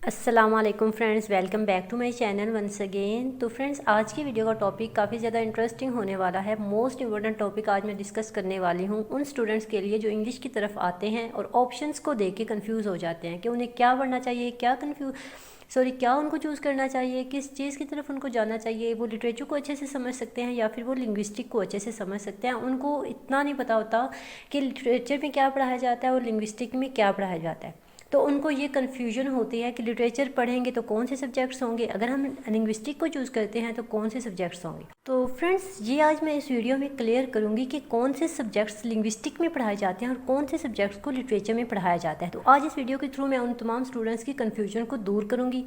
अस्सलाम वालेकुम friends, welcome back to my channel once again. तो फ्रेंड्स, आज की वीडियो का टॉपिक काफ़ी ज़्यादा इंटरेस्टिंग होने वाला है। मोस्ट इंपॉर्टेंट टॉपिक आज मैं डिस्कस करने वाली हूँ उन स्टूडेंट्स के लिए जो इंग्लिश की तरफ आते हैं और ऑप्शंस को देख के कन्फ्यूज़ हो जाते हैं कि उन्हें क्या पढ़ना चाहिए, क्या उनको चूज़ करना चाहिए, किस चीज़ की तरफ उनको जाना चाहिए। वो लिटरेचर को अच्छे से समझ सकते हैं या फिर वो लिंग्विस्टिक को अच्छे से समझ सकते हैं। उनको इतना नहीं पता होता कि लिटरेचर में क्या पढ़ाया जाता है और लिंग्विस्टिक में क्या पढ़ाया जाता है। तो उनको ये कन्फ्यूजन होती है कि लिटरेचर पढ़ेंगे तो कौन से सब्जेक्ट्स होंगे, अगर हम लिंग्विस्टिक को चूज़ करते हैं तो कौन से सब्जेक्ट्स होंगे। तो फ्रेंड्स, ये आज मैं इस वीडियो में क्लियर करूँगी कि कौन से सब्जेक्ट्स लिंग्विस्टिक में पढ़ाए जाते हैं और कौन से सब्जेक्ट्स को लिटरेचर में पढ़ाया जाता है। तो आज इस वीडियो के थ्रू मैं उन तमाम स्टूडेंट्स की कन्फ्यूजन को दूर करूँगी।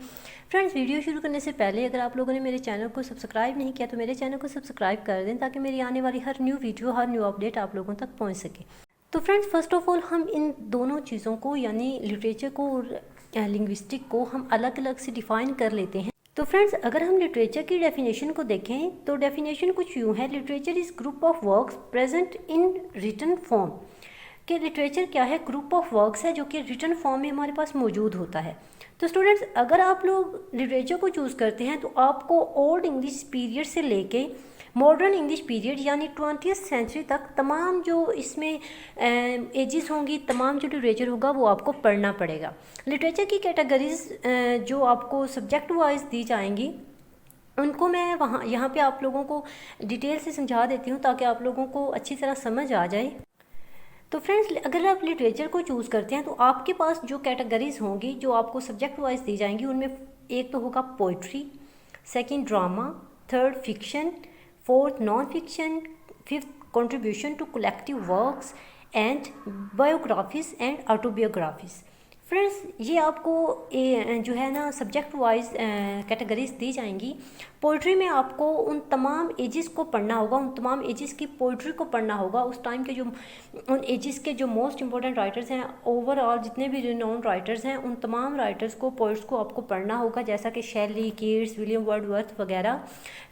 फ्रेंड्स, वीडियो शुरू करने से पहले अगर आप लोगों ने मेरे चैनल को सब्सक्राइब नहीं किया तो मेरे चैनल को सब्सक्राइब कर दें ताकि मेरी आने वाली हर न्यू वीडियो, हर न्यू अपडेट आप लोगों तक पहुँच सके। तो फ्रेंड्स, फर्स्ट ऑफ ऑल हम इन दोनों चीज़ों को यानी लिटरेचर को और लिंग्विस्टिक को हम अलग अलग से डिफ़ाइन कर लेते हैं। तो फ्रेंड्स, अगर हम लिटरेचर की डेफिनेशन को देखें तो डेफिनेशन कुछ यूँ है: literature is group of works present in written form. कि लिटरेचर क्या है? ग्रुप ऑफ वर्क्स है जो कि रिटन फॉर्म में हमारे पास मौजूद होता है। तो स्टूडेंट्स, अगर आप लोग लिटरेचर को चूज़ करते हैं तो आपको ओल्ड इंग्लिश पीरियड से लेके मॉडर्न इंग्लिश पीरियड यानी 20वीं सेंचुरी तक तमाम जो इसमें एजेस होंगी, तमाम जो लिटरेचर होगा वो आपको पढ़ना पड़ेगा। लिटरेचर की कैटेगरीज जो आपको सब्जेक्ट वाइज दी जाएंगी उनको मैं यहाँ पे आप लोगों को डिटेल से समझा देती हूँ ताकि आप लोगों को अच्छी तरह समझ आ जाए। तो फ्रेंड्स, अगर आप लिटरेचर को चूज़ करते हैं तो आपके पास जो कैटेगरीज होंगी जो आपको सब्जेक्ट वाइज दी जाएंगी उनमें एक तो होगा poetry, second drama, third fiction, fourth non fiction, fifth contribution to collective works and biographies and autobiographies. Friends, ये आपको जो है ना सब्जेक्ट वाइज कैटेगरीज दी जाएंगी। पोइट्री में आपको उन तमाम एजेस को पढ़ना होगा, उन तमाम एजेस की पोइट्री को पढ़ना होगा। उस टाइम के जो उन एजेस के जो मोस्ट इंपॉर्टेंट राइटर्स हैं, ओवरऑल जितने भी रिनाउंड राइटर्स हैं, उन तमाम राइटर्स को, पोइट्स को आपको पढ़ना होगा, जैसा कि शेली, कीट्स, विलियम वर्ड्सवर्थ वगैरह।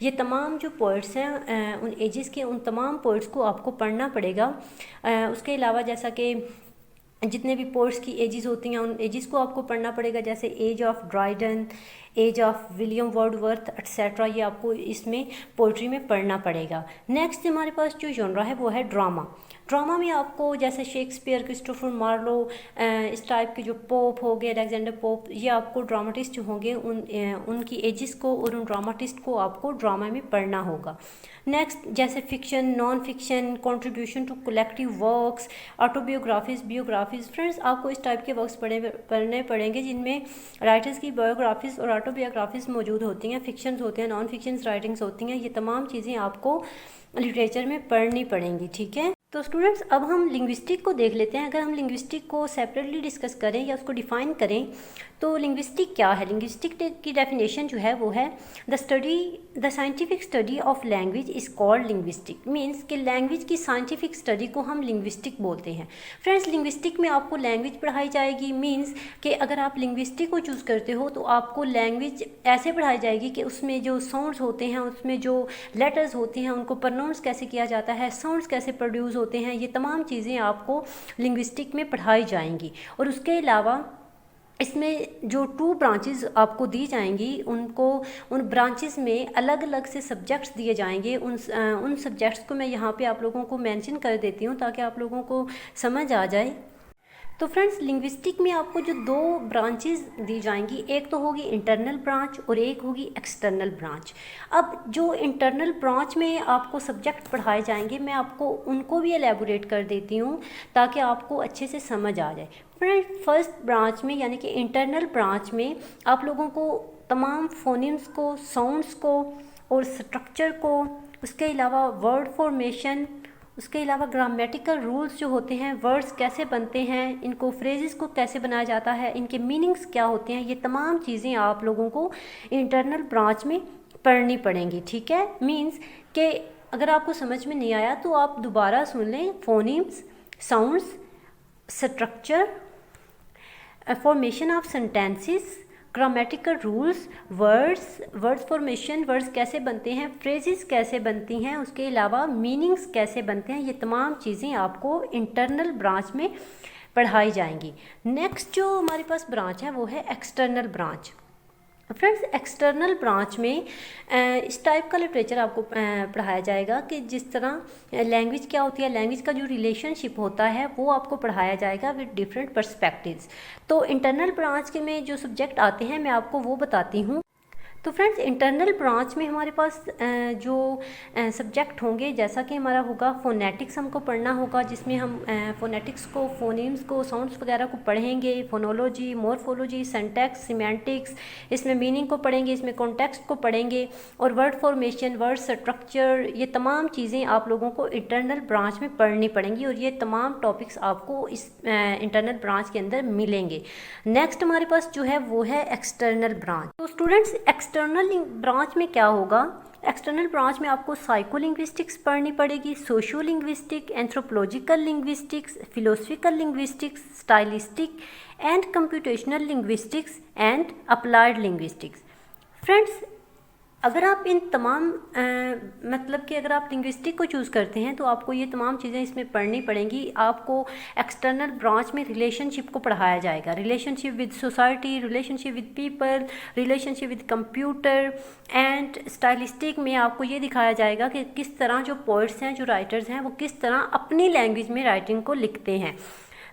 ये तमाम जो पोइट्स हैं उन एजेस के, उन तमाम पोइट्स को आपको पढ़ना पड़ेगा। उसके अलावा जैसा कि जितने भी पोइट्स की एजेस होती हैं उन एजेस को आपको पढ़ना पड़ेगा, जैसे age of Dryden, age of William Wordsworth etcetera. ये आपको इसमें पोइट्री में पढ़ना पड़ेगा। नेक्स्ट हमारे पास जो जॉनरा है वो है ड्रामा। ड्रामा में आपको जैसे शेक्सपियर, क्रिस्टोफर मार्लो, इस टाइप के जो पोप हो गए, अलेक्जेंडर पोप, ये आपको ड्रामाटिस्ट जो होंगे उनकी एजेस को और उन ड्रामाटिस्ट को आपको ड्रामा में पढ़ना होगा। नेक्स्ट जैसे fiction, non fiction, contribution to collective works, autobiographies, biographies. Friends, आपको इस टाइप के वर्क्स पढ़ने पड़ेंगे जिनमें राइटर्स की बायोग्राफीज और ऑटोबियोग्राफीज मौजूद होती हैं, फिक्शंस होते हैं, नॉन फिक्शंस राइटिंग्स होती हैं। ये तमाम चीज़ें आपको लिटरेचर में पढ़नी पड़ेंगी, ठीक है। तो स्टूडेंट्स, अब हम लिंग्विस्टिक को देख लेते हैं। अगर हम लिंग्विस्टिक को सेपरेटली डिस्कस करें या उसको डिफ़ाइन करें तो लिंग्विस्टिक क्या है? लिंग्विस्टिक की डेफिनेशन जो है वो है the scientific study of language is called linguistic. Means कि लैंग्वेज की साइंटिफिक स्टडी को हम लिंग्विस्टिक बोलते हैं। फ्रेंड्स, लिंग्विस्टिक में आपको लैंग्वेज पढ़ाई जाएगी। मीन्स कि अगर आप लिंग्विस्टिक को चूज़ करते हो तो आपको लैंग्वेज ऐसे पढ़ाई जाएगी कि उसमें जो साउंड्स होते हैं, उसमें जो लेटर्स होते हैं, उनको प्रोनाउंस कैसे किया जाता है, साउंड्स कैसे प्रोड्यूस होते हैं, ये तमाम चीज़ें आपको लिंग्विस्टिक में पढ़ाई जाएंगी। और उसके अलावा इसमें जो 2 ब्रांचेस आपको दी जाएंगी उन ब्रांचेस में अलग अलग से सब्जेक्ट्स दिए जाएंगे। उन सब्जेक्ट्स को मैं यहाँ पे आप लोगों को मेंशन कर देती हूँ ताकि आप लोगों को समझ आ जाए। तो फ्रेंड्स, लिंग्विस्टिक में आपको जो 2 ब्रांचेस दी जाएंगी, एक तो होगी इंटरनल ब्रांच और एक होगी एक्सटर्नल ब्रांच। अब जो इंटरनल ब्रांच में आपको सब्जेक्ट पढ़ाए जाएंगे मैं आपको उनको भी एलेबोरेट कर देती हूँ ताकि आपको अच्छे से समझ आ जाए। फ्रेंड्स, फर्स्ट ब्रांच में यानी कि इंटरनल ब्रांच में आप लोगों को तमाम फोनिम्स को, साउंड्स को और स्ट्रक्चर को, उसके अलावा वर्ड फॉर्मेशन, उसके अलावा ग्रामेटिकल रूल्स जो होते हैं, वर्ड्स कैसे बनते हैं, इनको फ्रेजेस को कैसे बनाया जाता है, इनके मीनिंग्स क्या होते हैं, ये तमाम चीज़ें आप लोगों को इंटरनल ब्रांच में पढ़नी पड़ेंगी, ठीक है। मीन्स कि अगर आपको समझ में नहीं आया तो आप दोबारा सुन लें। Phonemes, sounds, structure, formation of sentences, grammatical rules, words formation, words कैसे बनते हैं, फ्रेजेस कैसे बनती हैं, उसके अलावा मीनिंग्स कैसे बनते हैं, ये तमाम चीज़ें आपको इंटरनल ब्रांच में पढ़ाई जाएंगी। नेक्स्ट जो हमारे पास ब्रांच है वो है external branch. Friends, external branch में इस टाइप का लिटरेचर आपको पढ़ाया जाएगा कि जिस तरह लैंग्वेज क्या होती है, लैंग्वेज का जो रिलेशनशिप होता है वो आपको पढ़ाया जाएगा विद डिफरेंट पर्सपेक्टिव्स। तो इंटरनल ब्रांच के में जो सब्जेक्ट आते हैं मैं आपको वो बताती हूँ। तो फ्रेंड्स, इंटरनल ब्रांच में हमारे पास जो सब्जेक्ट होंगे, जैसा कि हमारा होगा फोनेटिक्स हमको पढ़ना होगा, जिसमें हम फोनेटिक्स को, फोनीम्स को, साउंड्स वगैरह को पढ़ेंगे, फोनोलॉजी, मॉर्फोलॉजी, सिंटैक्स, सिमेंटिक्स, इसमें मीनिंग को पढ़ेंगे, इसमें कॉन्टेक्स्ट को पढ़ेंगे, और वर्ड फॉर्मेशन, वर्ड स्ट्रक्चर, ये तमाम चीज़ें आप लोगों को इंटरनल ब्रांच में पढ़नी पड़ेंगी और ये तमाम टॉपिक्स आपको इस इंटरनल ब्रांच के अंदर मिलेंगे। नेक्स्ट हमारे पास जो है वो है एक्सटर्नल ब्रांच। तो स्टूडेंट्स, एक्सटर्नल ब्रांच में क्या होगा, एक्सटर्नल ब्रांच में आपको साइको लिंग्विस्टिक्स पढ़नी पड़ेगी, socio linguistic, anthropological linguistics, philosophical linguistics, stylistic and computational linguistics and applied linguistics. Friends, अगर आप इन तमाम मतलब कि अगर आप लिंग्विस्टिक को चूज़ करते हैं तो आपको ये तमाम चीज़ें इसमें पढ़नी पड़ेंगी। आपको एक्सटर्नल ब्रांच में रिलेशनशिप को पढ़ाया जाएगा, relationship with society, relationship with people, relationship with computer, and stylistic में आपको ये दिखाया जाएगा कि किस तरह जो पोइट्स हैं, जो राइटर्स हैं, वो किस तरह अपनी लैंग्वेज में राइटिंग को लिखते हैं।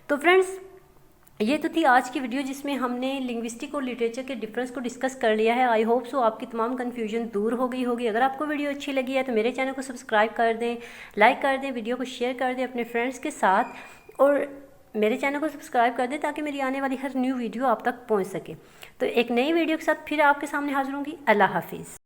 तो फ्रेंड्स, ये तो थी आज की वीडियो जिसमें हमने लिंग्विस्टिक और लिटरेचर के डिफरेंस को डिस्कस कर लिया है। आई होप सो आपकी तमाम कन्फ्यूजन दूर हो गई होगी। अगर आपको वीडियो अच्छी लगी है तो मेरे चैनल को सब्सक्राइब कर दें, लाइक कर दें, वीडियो को शेयर कर दें अपने फ्रेंड्स के साथ, और मेरे चैनल को सब्सक्राइब कर दें ताकि मेरी आने वाली हर न्यू वीडियो आप तक पहुँच सके। तो एक नई वीडियो के साथ फिर आपके सामने हाजिर होंगी। अल्लाह हाफिज़।